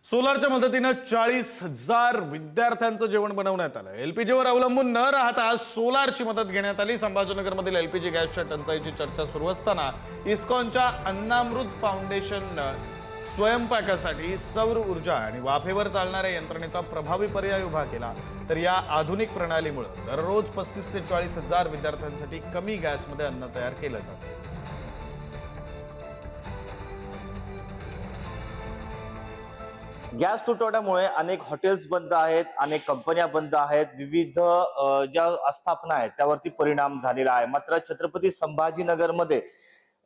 सोलारच्या मदतीने 40,000 विद्यार्थ्यांचं जेवण बनवण्यात आलं। एलपीजीवर अवलंबून न राहता सोलारची मदत घेण्यात आली। संभाजीनगरमधील एलपीजी गॅसच्या टंचाईची चर्चा सुरू असताना इस्कॉनच्या अन्नामृत फाउंडेशन स्वयंपाकासाठी सौर ऊर्जा आणि वाफेवर चालणाऱ्या यंत्रणेचा प्रभावी पर्याय उभा केला। तर या आधुनिक प्रणालीमुळे दररोज 35 ते 40,000 विद्यार्थ्यांसाठी कमी गॅसमध्ये अन्न तयार केलं जातं। गॅस तुटवड्यामुळे अनेक हॉटेल्स बंद आहेत, अनेक कंपन्या बंद आहेत, विविध ज्या आस्थापना आहेत त्यावरती परिणाम झालेला आहे। मात्र छत्रपती संभाजीनगरमध्ये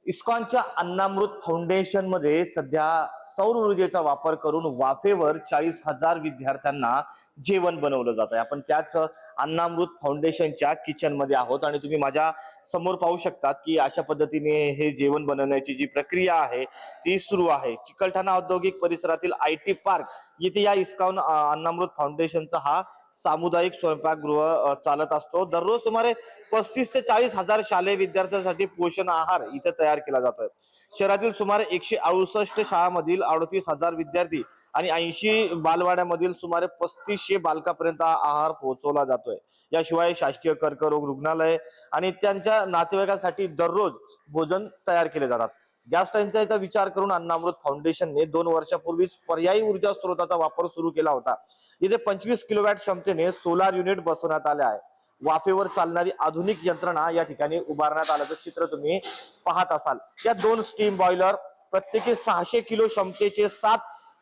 इस्कॉनच्या अन्नामृत फाउंडेशन मध्ये सध्या सौर ऊर्जेचा वापर करून वाफेवर 40,000 विद्यार्थ्यांना जेवण बनवलं जात आहे। आपण त्याच अन्नामृत फाउंडेशनच्या किचन मध्ये आहोत आणि तुम्ही माझ्या समोर पाहू शकतात की अशा पद्धतीने हे जेवण बनवण्याची जी प्रक्रिया आहे ती सुरू आहे। चिकलठाणा औद्योगिक परिसरातील IT पार्क येथे या इस्कॉन अन्नामृत फाउंडेशनचा हा सामुदायिक स्वयंपाकगृह चालत असतो। दररोज सुमारे 35 ते 40,000 शालेय विद्यार्थ्यांसाठी पोषण आहार इथे तयार केला जातोय। शहरातील सुमारे 168 शाळांमधील 38,000 विद्यार्थी आणि 80 बालवाड्यामधील सुमारे 3500 बालकांपर्यंत आहार पोहोचवला जातोय। याशिवाय शासकीय कर्करोग रुग्णालय आणि त्यांच्या नातेवाईकांसाठी दररोज भोजन तयार केले जातात। गॅस टंचाईचा विचार करून अन्नामृत फाउंडेशनने 2 वर्षापूर्वीच पर्यायी ऊर्जा स्रोताचा वापर सुरू केला होता। इथे 25 किलोवॅट क्षमतेने सोलार युनिट बसवण्यात आले आहे। वाफेवर चालणारी आधुनिक यंत्रणा या ठिकाणी उभारण्यात आल्याचं चित्र तुम्ही पाहत असाल। या 2 स्टीम बॉयलर, प्रत्येकी 600 किलो क्षमतेचे 7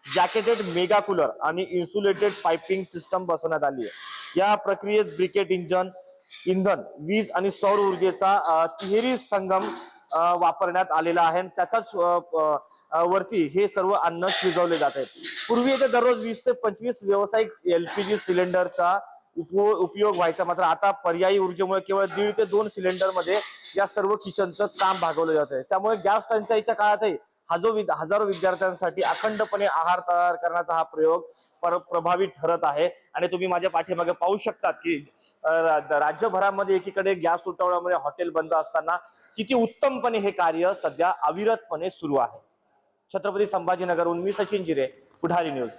जॅकेटेड मेगा कूलर आणि इन्सुलेटेड पाइपिंग सिस्टम बसवण्यात आली आहे। या प्रक्रियेत ब्रिकेट इंधन, वीज आणि सौर ऊर्जेचा तिहेरी संगम वापरण्यात आलेला आहे। त्याचाच वरती हे सर्व अन्न शिजवले जाते। पूर्वी येथे दररोज 20 ते 25 व्यावसायिक LPG सिलेंडरचा उपयोग व्हायचा, मात्र आता पर्यायी ऊर्जेमुळे केवळ 1.5 ते 2 सिलेंडर मध्ये या सर्व किचनचं काम भागवलं जातंय। त्यामुळे गॅस टंचाईच्या काळातही हजारो विद्यार्थ्यांसाठी अखंडपणे आहार तयार करण्याचा हा प्रयोग प्रभावी ठरत आहे। आणि तुम्ही माझ्या पाठीमागे पाहू शकतात की राज्यभरामध्ये एकीकडे गॅस तुटवड्यामुळे हॉटेल बंद असताना किती उत्तमपणे हे कार्य सध्या अविरतपणे सुरू आहे। छत्रपती संभाजीनगरहून मी सचिन जिरे, पुढारी न्यूज।